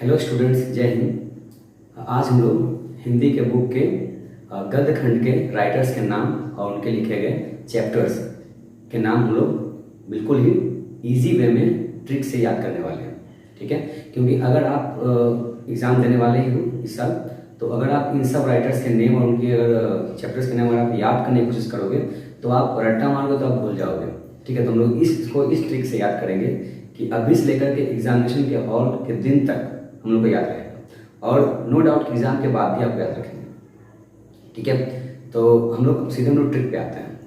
Hello students, जय हिंद। आज हम लोग हिंदी के बुक के गद्य खंड के राइटर्स के नाम और उनके लिखे गए चैप्टर्स के नाम हम लोग बिल्कुल ही इजी वे में ट्रिक से याद करने वाले हैं। ठीक है, क्योंकि अगर आप एग्ज़ाम देने वाले ही हो इस साल, तो अगर आप इन सब राइटर्स के नेम और उनके अगर चैप्टर्स के नाम अगर आप याद करने की कोशिश करोगे तो आप रट्टा मारोगे तो आप भूल जाओगे। ठीक है, तो हम लोग इसको इस ट्रिक से याद करेंगे कि अभी से लेकर के एग्जामिनेशन के हॉल के दिन तक हम लोग को याद रहेगा और नो डाउट एग्जाम के बाद भी आपको याद रखेंगे। ठीक है, तो हम लोग सीधे हम लोग ट्रिक पे आते हैं।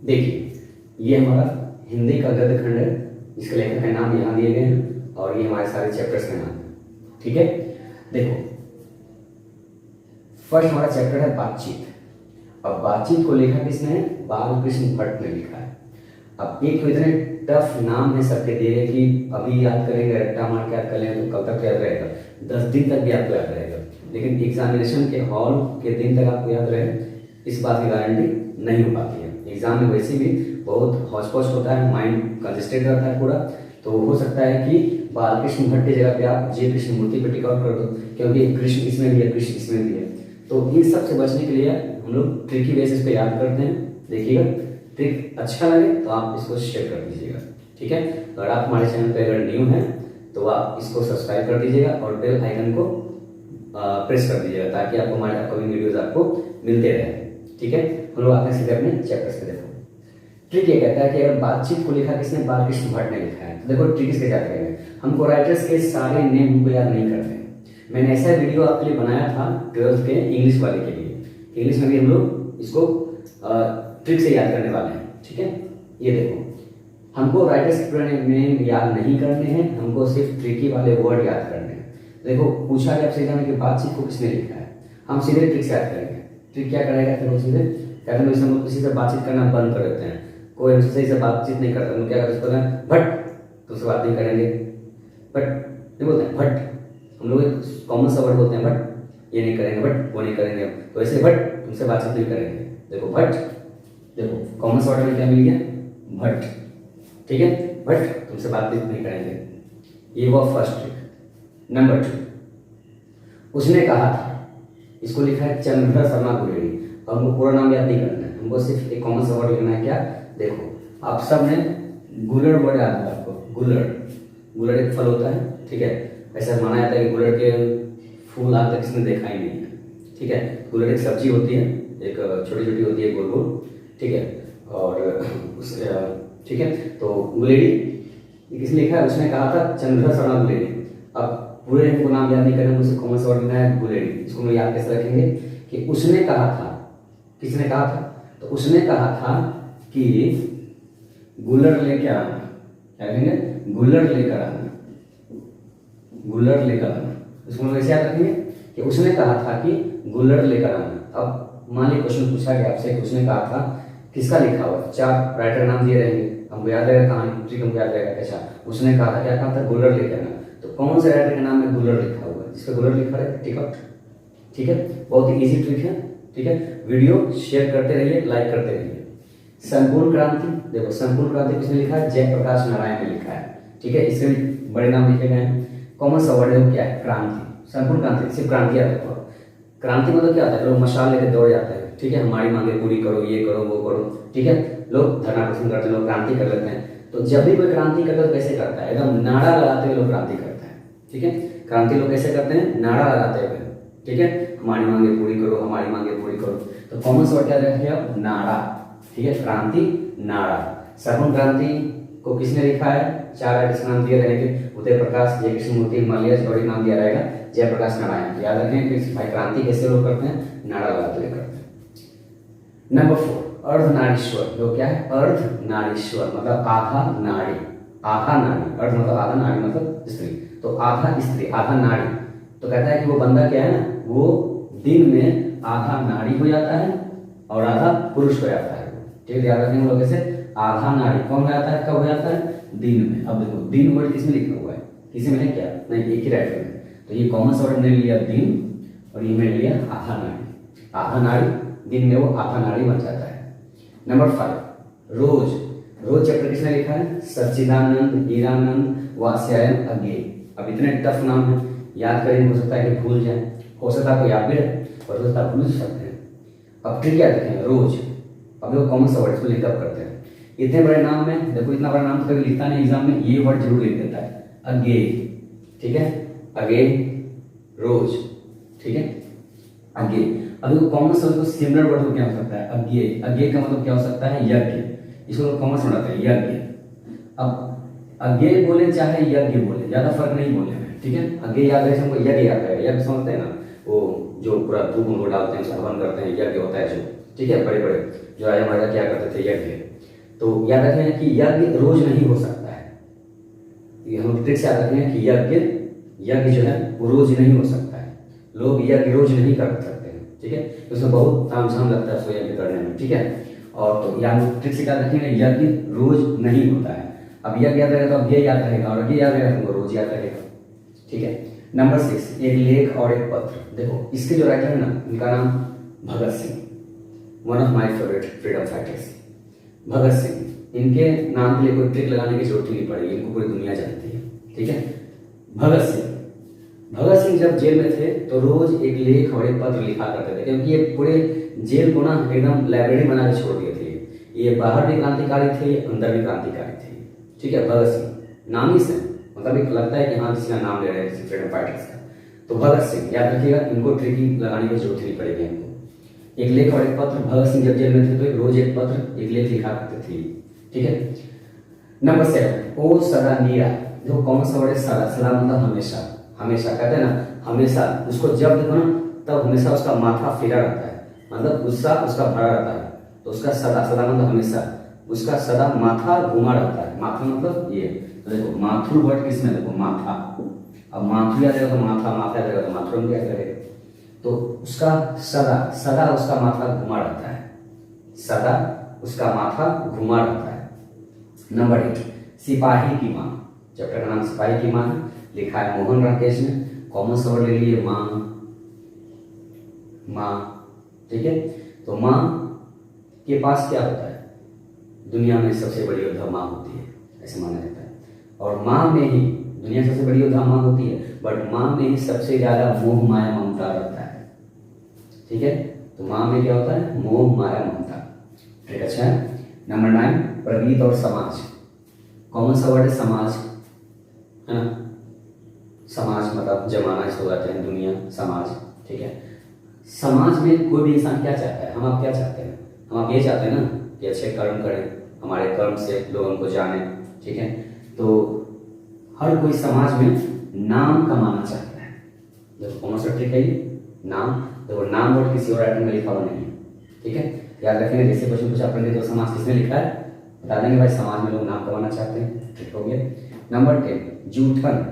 देखिए, ये हमारा हिंदी का गद्य खंड है, जिसके लेखक के नाम यहाँ दिए गए हैं और ये हमारे सारे चैप्टर्स के नाम हैं। ठीक है, देखो फर्स्ट हमारा चैप्टर है बातचीत। अब बातचीत को लिखा किसने है? बालकृष्ण भट्ट ने लिखा है। अब एक तो इतने टफ नाम है सबके दिए गए कि अभी याद करेंगे, रट्टा मार के याद कर लेंगे तो कब तक याद रहेगा? 10 दिन तक भी आपको याद रहेगा, लेकिन एग्जामिनेशन के हॉल के दिन तक आपको याद रहे इस बात की गारंटी नहीं हो पाती है। एग्जाम में वैसे भी बहुत हौच पौच होता है, माइंड कंजेस्टेड रहता है पूरा, तो हो सकता है कि बालकृष्ण भट्ट की जगह पे आप जे कृष्ण मूर्ति पे टिक आउट कर दो, क्योंकि कृष्ण इसमें भी है, कृष्ण इसमें भी है। तो इन सब से बचने के लिए हम लोग ट्रिकी बेसिस पे याद करते हैं। देखिएगा, ट्रिक अच्छा लगे तो आप इसको शेयर कर दीजिएगा। ठीक है, अगर आप हमारे चैनल पे अगर न्यू हैं तो आप इसको सब्सक्राइब कर दीजिएगा और बेल आइकन को प्रेस कर दीजिएगा, ताकि आपको हमारे अपकमिंग वीडियोस आपको मिलते रहे। ठीक है, हम लोग आते हैं सीधे अपने चैप्टर्स पे। देखो ट्रिक ये कहता है कि अगर बातचीत को लिखा किसने? बालकृष्ण भट्ट ने लिखा है। तो देखो ट्रिक इसके क्या करेंगे, हमको राइटर्स के सारे नेम हमको याद नहीं करते हैं। मैंने ऐसा वीडियो आपके लिए बनाया था 12th के इंग्लिश वाले के लिए। इंग्लिश में भी हम लोग इसको ट्रिक से याद करने वाले हैं। ठीक है, ये देखो, हमको राइटर्स के पूरे नेम याद नहीं करने हैं, हमको सिर्फ ट्रिकी वाले वर्ड याद करने हैं। देखो पूछा गया आपसे एग्जाम में कि बातचीत को किसने लिखा है, हम सीधे ट्रिक से याद करेंगे। ट्रिक क्या करेगा? फिर सीधे कहते हैं हम किसी से बातचीत करना बंद कर देते हैं, कोई हमसे सही से बातचीत नहीं करता, हम क्या करते हैं? भट्ट, तुमसे बात नहीं करेंगे। बट नहीं बोलते हैं भट्ट, हम लोग एक कॉमन सा वर्ड बोलते हैं भट्ट, ये नहीं करेंगे, भट्ट वो नहीं करेंगे, तो ऐसे भट्ट तुमसे बातचीत नहीं करेंगे। देखो भट्ट, देखो कॉमन सा वर्ड में क्या मिल गया? भट्ट। ठीक है, भट्ट तुमसे बातचीत नहीं करेंगे, ये हुआ फर्स्ट ट्रिक। नंबर 2, उसने कहा था, इसको लिखा है चंद्रधर शर्मा गुलेरी, और हमको पूरा नाम याद नहीं करना है, हमको सिर्फ एक कॉमन सा वर्ड लिखना है। क्या? देखो आप सब ने गुलड़ वर्ड याद है आपको, गुलड़, गुलड़ एक फल होता है। ठीक है, ऐसा माना जाता है कि गुलड़ के फूल आज तक किसने देखा ही नहीं है। ठीक है, गुलड़ एक सब्जी होती है, एक छोटी छोटी होती है, गोल गोल। ठीक है, और उस ठीक है, तो गुलेरी किसने लिखा है? उसने कहा था चंद्रधर शर्मा गुलेरी। अब पूरे हमको नाम याद नहीं करना, मुझे कौन सा वर्ड लेना है? गुलेरी। इसको हम याद कैसे रखेंगे कि उसने कहा था, किसने कहा था? तो उसने कहा था कि गुलड़ लेकर आना। क्या कहेंगे? गुलड़ लेकर आना, गुलड़ लेकर आना। इसको हम ऐसे याद रखेंगे कि उसने कहा था कि गुलड़ लेकर आना। अब मान लीजिए क्वेश्चन पूछा गया आपसे कि उसने कहा था, किसका लिखा हुआ? 4 राइटर नाम दिए रहेंगे, हमको याद रहेगा, कहानी ट्रिक हमको याद रहेगा कैसा? उसने कहा था, क्या कहा था? गुलड़ लेकर आना। तो कौन से राइटर के नाम में गुलड़ लिखा हुआ है? जिसका गुलड़ लिखा है टिक आउट। ठीक है, बहुत ही इजी ट्रिक है। ठीक है, वीडियो शेयर करते रहिए, लाइक करते रहिए। संपूर्ण क्रांति, देखो संपूर्ण क्रांति किसने लिखा है? जयप्रकाश नारायण ने लिखा है। ठीक है, इसके भी बड़े नाम लिखे गए हैं। कॉमन सा वर्ड है क्या है? क्रांति। संपूर्ण क्रांति, सिर्फ क्रांति याद रखो। क्रांति मतलब क्या होता है? लोग मशाल लेकर दौड़ जाते हैं। ठीक है, हमारी मांगे पूरी करो, ये करो, वो करो। ठीक है, लोग धरना प्रदर्शन करते हैं, लोग क्रांति कर लेते हैं। तो जब भी कोई क्रांति करता है तो कैसे करता है? एकदम नारा लगाते हुए लोग क्रांति करते हैं। ठीक है, क्रांति लोग कैसे करते हैं? नारा लगाते हुए। ठीक है, हमारी मांगे पूरी करो, हमारी मांगे पूरी करो। तो कॉमन सा वर्ड क्या रखेंगे आप? नारा। ठीक है, क्रांति, नारा। संपूर्ण क्रांति को किसने लिखा है? 4 राइटर्स नाम दिए रहेंगे, उदय प्रकाश, जय कृष्ण मूर्ति, मलियास, और नाम दिया रहेगा जयप्रकाश नारायण। याद रखें कि भाई क्रांति कैसे लोग करते हैं? नारा लगाते हुए करते हैं। नंबर 4, अर्धनारीश्वर। जो क्या है? अर्धनारीश्वर मतलब आधा नारी, आधा नारी। अर्ध मतलब आधा, नारी मतलब स्त्री, तो आधा स्त्री, आधा नारी। तो कहता है कि वो बंदा क्या है ना, वो दिन में आधा नारी हो जाता है और आधा पुरुष हो जाता है। ठीक है, याद रखने हम लोग कैसे? आधा नारी कौन हो जाता है, कब हो जाता है? दिन में। अब देखो दिन वर्ड किसमें लिखा हुआ है? किसी में है क्या? नहीं, एक ही राइटर में। तो ये कॉमन सा वर्ड ने लिया दिन, और ये मैंने लिया आधा नारी। आधा नारी, दिन में वो आधा नारी बन जाता है। नंबर 5, रोज। रोज चैप्टर किसने लिखा है? सच्चिदानंद, हीरानंद, वात्स्यायन, अज्ञेय। अब इतने टफ नाम है, याद करें, हो सकता है कि भूल जाए, हो सकता है आपको याद भी रहे और हो सकता है भूल सकते हैं। अब ट्रिक क्या देखें? रोज। अब देखो कॉमन सा वर्ड, इसको लिखअप करते हैं। इतने बड़े नाम में देखो, इतना बड़ा नाम तो कभी लिखता नहीं एग्जाम में, ये वर्ड जरूर लिख देता है, अज्ञेय। ठीक है, अज्ञेय, रोज। ठीक है, अज्ञेय। अब देखो कॉमन सा वर्ड, सिमिलर वर्ड को क्या हो सकता है? अज्ञेय। अज्ञेय का मतलब क्या हो सकता है? यज्ञ। इसको कॉमन से बनाते हैं, यज्ञ। अब अज्ञेय बोले चाहे यज्ञ बोले, ज्यादा फर्क नहीं बोले में। ठीक है, अज्ञेय याद रहे, हमको यज्ञ याद रहेगा। यज्ञ समझते हैं ना, वो जो पूरा धूप उनको डालते हैं, हवन करते हैं, यज्ञ होता है जो। ठीक है, बड़े बड़े जो राजा महाराजा क्या करते थे, यज्ञ। तो याद रखें कि यज्ञ रोज नहीं हो सकता है। ये हम ट्रिक से याद रखें कि यज्ञ जो है वो रोज नहीं हो सकता है। लोग यज्ञ रोज नहीं कर सकते हैं। ठीक है, उसमें बहुत तामझाम लगता है उसको यज्ञ करने में। ठीक है, और तो यहाँ ट्रिक से याद रखेंगे, यज्ञ रोज नहीं होता है। अब यज्ञ याद रहेगा तो अब ये याद रहेगा, और अज्ञेय याद रहेगा तो रोज याद रहेगा। ठीक है, नंबर 6, एक लेख और एक पत्र। देखो इसके जो राइटर है ना, उनका नाम Bhagat Singh, one of my favourite freedom fighters, Bhagat Singh. इनके नाम के लिए कोई ट्रिक लगाने की जरूरत ही नहीं पड़ेगी, इनको पूरी दुनिया जानती है। ठीक है, भगत सिंह जब जेल में थे तो रोज एक लेख और एक पत्र लिखा करते थे, क्योंकि ये पूरे जेल को ना एकदम लाइब्रेरी बना के छोड़ दिए थे। ये बाहर भी क्रांतिकारी थे, अंदर भी क्रांतिकारी थे। ठीक है, भगत सिंह नाम ही से मतलब एक लगता है कि हाँ किसी का नाम ले रहे हैं, किसी फ्रीडम फाइटर्स का। तो भगत सिंह याद रखिएगा, इनको ट्रिक लगाने की जरूरत नहीं पड़ेगी इनको। एक लेख और एक पत्र। भगत सिंह जब जेल में थे तो रोज एक पत्र, एक लेख लिखा करते थे। ठीक है, नंबर 7, ओ सदा नीरा। देखो कौन सा वर्ड है? सदा। सदा मतलब हमेशा। हमेशा कहते हैं ना, हमेशा। उसको जब देखो ना तब हमेशा उसका माथा फिरा रहता है, मतलब गुस्सा उसका भरा रहता है, तो उसका सदा। सदा मतलब हमेशा, उसका सदा माथा घुमा रहता है। माथा मतलब ये, तो देखो माथुर वर्ड किसमें? देखो माथा। अब माथुर याद रहेगा तो माथा, माथा याद रहेगा तो माथुर क्या करेगा? तो उसका सदा उसका माथा घुमा रहता है, सदा उसका माथा घुमा रहता है। नंबर 8, सिपाही की माँ। चैप्टर का नाम सिपाही की माँ है, लिखा है मोहन राकेश ने। कॉमन सा वर्ड ले लिए, माँ। ठीक है, तो माँ के पास क्या होता है? दुनिया में सबसे बड़ी योद्धा माँ होती है, ऐसे माना जाता है। और माँ में ही, दुनिया सबसे बड़ी योद्धा माँ होती है, बट माँ में ही सबसे ज्यादा मोह माया ममता रहता है। ठीक है, तो माँ में क्या होता है? मोह माया ममता। ठीक, अच्छा है। नंबर 9, प्रगीत और समाज। कॉमन सा वर्ड है समाज, है ना। समाज मतलब जमाना, इसको कहते हैं दुनिया, समाज। ठीक है, समाज में कोई भी इंसान क्या चाहता है? हम आप क्या चाहते हैं? हम आप ये चाहते हैं ना कि अच्छे कर्म करें, हमारे कर्म से लोग हमको जाने। ठीक है, तो हर कोई समाज में नाम कमाना चाहता है। देखो कौन सा ट्रिक है ये? नाम। देखो नाम वर्ड किसी और राइटर में लिखा हुआ नहीं है। ठीक है, याद रखेंगे। जैसे क्वेश्चन पूछा अपन ने, तो समाज किसने लिखा है? बता देंगे भाई, समाज में लोग नाम कमाना चाहते हैं। ठीक हो गया। नंबर 10, जूठन।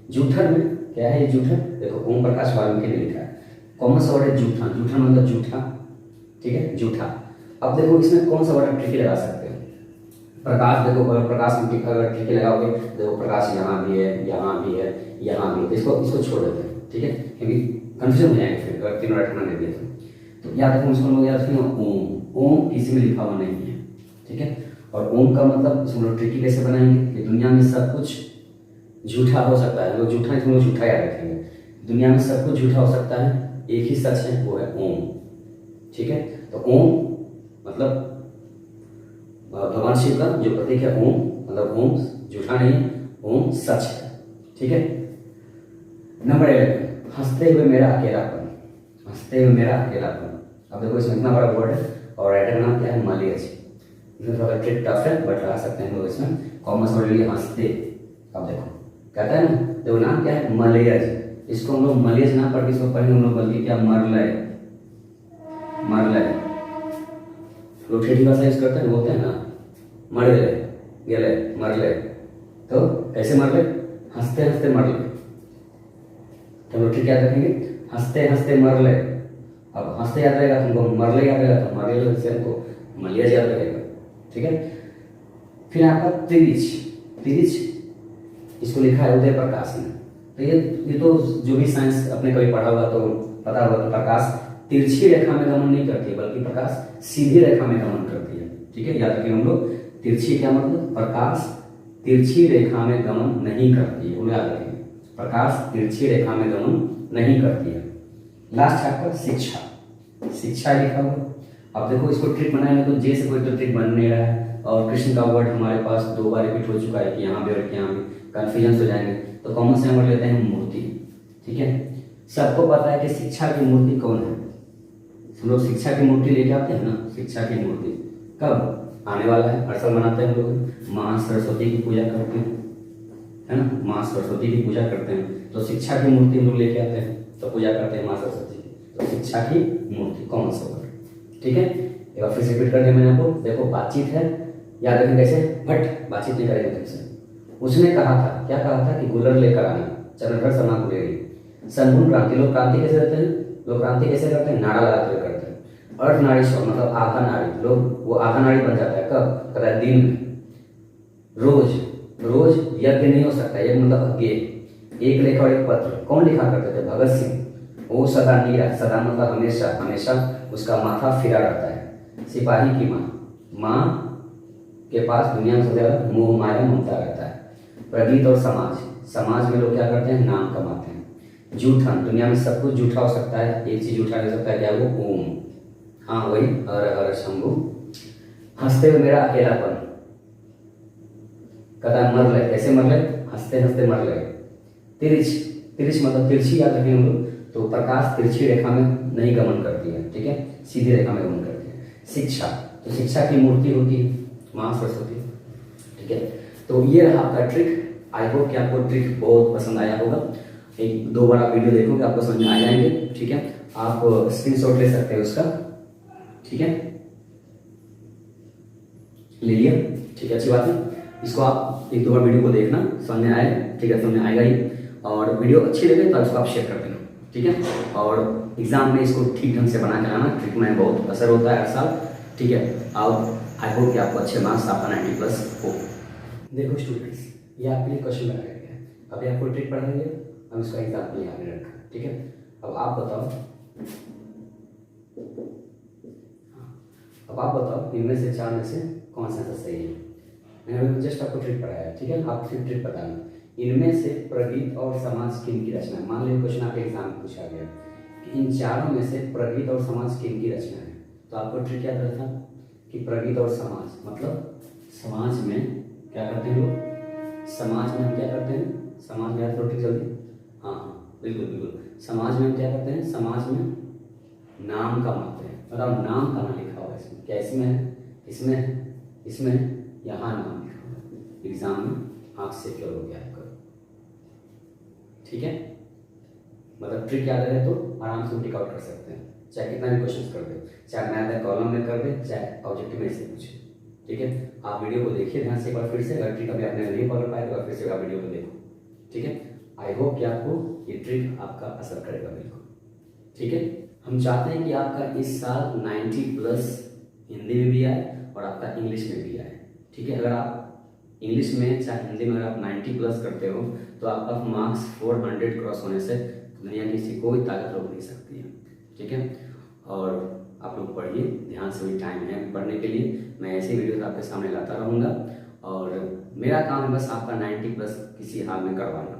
जूठन में क्या है? ये जूठन देखो ओम प्रकाश वाल्मीकि ने लिखा है। कॉमन सा वर्ड है जूठन। जूठन मतलब झूठा। ठीक है, झूठा। अब देखो इसमें कौन सा वर्ड ट्रिकी लगा सकते हैं? प्रकाश। देखो अगर प्रकाश में अगर ट्रिकी लगाओगे, देखो प्रकाश यहाँ भी है, यहाँ भी है, यहाँ भी है, तो इसको छोड़ देते हैं। ठीक है, क्योंकि कंफ्यूजन हो जाएंगे फिर अगर तीनों राइटर ने दिए तो याद रखो उसको लोग याद रखेंगे ओम। ओम किसी में लिखा हुआ नहीं है। ठीक है, और ओम का मतलब इसमें लोग ट्रिकी कैसे बनाएंगे कि दुनिया में सब कुछ झूठा हो सकता है। लोग झूठा, इसमें लोग झूठा याद रखेंगे। दुनिया में सब कुछ झूठा हो सकता है, एक ही सच है, वो है ओम। ठीक है, तो ओम मतलब भगवान शिव का जो प्रतीक है ओम, मतलब ओम झूठा नहीं, ओम सच है। ठीक है, नंबर 11, हंसते हुए मेरा अकेलापन। हंसते हुए मेरा अकेलापन। अब देखो इसमें इतना बड़ा वर्ड है और राइटर का नाम क्या है? मलियज। इसमें थोड़ा ट्रिक टफ है बट ला सकते हैं लोग इसमें। कॉमर्स वर्ड लिए हंसते। अब देखो कहता है ना, देखो नाम क्या है? मलियज। इसको हम लोग मलियज ना पढ़ के इसको पढ़ेंगे हम लोग बल्कि क्या? मरलय। लोग ठेठी भाषा यूज करते हैं, बोलते हैं ना मरले, गेले, मरले। तो कैसे मरले? हंसते हंसते मरले। तो लोग ठीक याद रखेंगे, हंसते हंसते मरले। अब हंसते याद रहेगा तुमको, मरले याद रहेगा तो मरले से हमको मलियज याद रहेगा। ठीक है, फिर आपका त्रिच। त्रिच इसको लिखा है उदय प्रकाश ने। तो ये तो जो भी साइंस अपने कभी पढ़ा होगा तो पता होगा कि प्रकाश तिरछी रेखा में गमन नहीं करती है, बल्कि प्रकाश सीधी रेखा में गमन करती है। ठीक है, याद रखिए हम लोग तिरछी क्या मतलब? प्रकाश तिरछी रेखा में गमन नहीं करती है, याद रखें, प्रकाश तिरछी रेखा में गमन नहीं करती है। लास्ट चैप्टर शिक्षा, शिक्षा लिखा हुआ। अब देखो इसको ट्रिक बनाएंगे तो जे से कोई तो ट्रिक बन नहीं रहा है, और कृष्ण का वर्ड हमारे पास 2 बार रिपीट हो चुका है कि यहाँ भी और यहाँ भी, कन्फ्यूजन हो जाएंगे। तो कॉमन से वर्ड लेते हैं मूर्ति, ठीक है। सबको पता है कि शिक्षा की मूर्ति कौन है, हम लोग शिक्षा की मूर्ति लेके आते हैं ना, शिक्षा की मूर्ति कब आने वाला है, हर साल मनाते हैं हम लोग, माँ सरस्वती की पूजा करते हैं, है ना, माँ सरस्वती की पूजा करते हैं, तो शिक्षा की मूर्ति हम लोग लेके आते हैं, तो पूजा करते हैं माँ सरस्वती की, तो शिक्षा की मूर्ति कौन सा वर्ड, ठीक है। एक बार फिर से रिपीट कर दिया मैंने आपको, देखो बातचीत है, याद रखें कैसे, बट बातचीत नहीं करेंगे तुमसे। उसने कहा था, क्या कहा था कि गुलर लेकर आना, चरणधर सना गुलेरी। संपूर्ण क्रांति, लोग क्रांति कैसे करते हैं, लोग क्रांति कैसे करते हैं, नारा लगाते हुए करते हैं। अर्ध नारीश्वर मतलब आधा नारी, लोग वो आधा नारी बन जाता है कब, कहता है दिन में। रोज, रोज यज्ञ नहीं हो सकता, यज्ञ मतलब अज्ञे। एक लेख और एक पत्र, कौन लिखा करते थे, भगत सिंह। वो सदा नीरा, सदा मतलब हमेशा, हमेशा उसका माथा फिरा रहता है। सिपाही की माँ, माँ के पास दुनिया में सबसे ज्यादा मोह माया ममता रहता है। प्रगीत और समाज, समाज में लोग क्या करते हैं, नाम कमाते हैं। जूठन, दुनिया में सब कुछ झूठा हो सकता है, एक चीज झूठा नहीं हो सकता है, क्या वो, ओम, हाँ वही, हर हर शंभु। हंसते हुए मेरा अकेलापन, कहता है मर ले, कैसे मर ले, हंसते हंसते मर ले। तिरछ, तिरछ मतलब तिरछी, याद रखें हम लोग, तो प्रकाश तिरछी रेखा में नहीं गमन करती है, ठीक है, सीधी रेखा में गमन करती है। शिक्षा, तो शिक्षा की मूर्ति होती है माँ सरस्वती, ठीक है। तो ये रहा आपका ट्रिक। आई होप कि आपको ट्रिक बहुत पसंद आया होगा। 1-2 बार आप वीडियो देखोगे आपको समझ में आ जाएंगे, ठीक है। आप स्क्रीनशॉट ले सकते हैं उसका, ठीक है, ले लिया, ठीक है, अच्छी बात है। इसको आप 1-2 बार वीडियो को देखना, समझ में आए, ठीक है, समझ में आएगा ही। और वीडियो अच्छी लगे तो इसको आप शेयर कर देना, ठीक है। और एग्जाम में इसको ठीक ढंग से बना के लाना, ट्रिक में बहुत असर होता है हर साल, ठीक है। आप आई होप कि आपको अच्छे मार्क्स, आपका 90+ हो। देखो स्टूडेंट्स, ये आपके लिए क्वेश्चन बनाया गया है, अभी आपको ट्रिक पढ़ाएंगे, हम इसका एग्जाम्पल यहाँ पे रखा, ठीक है। अब आप बताओ, अब आप बताओ इनमें से 4 में से कौन सा सही है। मैंने अभी जस्ट आपको ट्रिक पढ़ाया है, ठीक है, आप फिर ट्रिक बताना। इनमें से प्रगीत और समाज किनकी रचना है। मान लीजिए क्वेश्चन आपके एग्जाम में पूछा गया कि इन चारों में से प्रगीत और समाज किनकी रचना है, तो आपको ट्रिक क्या करना था कि प्रगीत और समाज मतलब समाज में क्या करते हैं लोग, समाज में हम क्या करते हैं, समाज में, याद ट्रिक जल्दी, हाँ बिल्कुल बिल्कुल, समाज में हम क्या करते हैं, समाज में नाम कमाते हैं। बताओ नाम कहाँ लिखा हुआ है इसमें, क्या इसमें है, इसमें, इसमें, यहाँ नाम लिखा हुआ है। एग्जाम में आँख से क्यों हो गया आपका, ठीक है। मतलब ट्रिक याद रहे तो आराम से टिक आउट कर सकते हैं, चाहे कितना भी क्वेश्चन कर दे, चाहे मैथ कॉलम में कर दे, चाहे ऑब्जेक्टिव में से पूछे, ठीक है। आप वीडियो को देखिए ध्यान से एक बार फिर से, अगर ट्रिक अभी आपने नहीं पकड़ पाए तो फिर से आप वीडियो को देखो, ठीक है। आई होप कि आपको ये ट्रिक आपका असर करेगा बिल्कुल, ठीक है। हम चाहते हैं कि आपका इस साल 90+ हिंदी में भी आए और आपका इंग्लिश में भी आए, ठीक है। अगर आप इंग्लिश में चाहे हिंदी में अगर आप 90+ करते हो तो आपका मार्क्स 400 क्रॉस होने से दुनिया की किसी कोई ताकत रोक नहीं सकती है, ठीक है। और आप लोग पढ़िए ध्यान से, भी टाइम है पढ़ने के लिए, मैं ऐसे वीडियोस आपके सामने लाता रहूँगा। और मेरा काम है बस आपका 90+ किसी हाल में करवाना,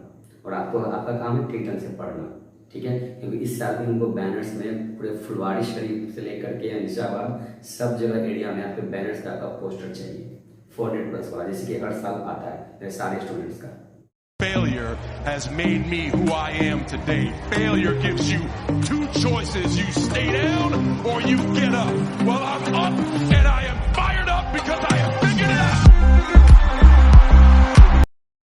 और आपको आपका काम है ठीक ढंग से पढ़ना, ठीक है। क्योंकि इस साल भी उनको बैनर्स में पूरे फुलवाड़ी शरीफ से लेकर के निजाबाद सब जगह एरिया में आपके बैनर्स का पोस्टर चाहिए 400+ वाला, जैसे कि हर साल आता है मेरे सारे स्टूडेंट्स का। Failure has made me who I am today. Failure gives you 2 choices. You stay down or you get up. Well, I'm up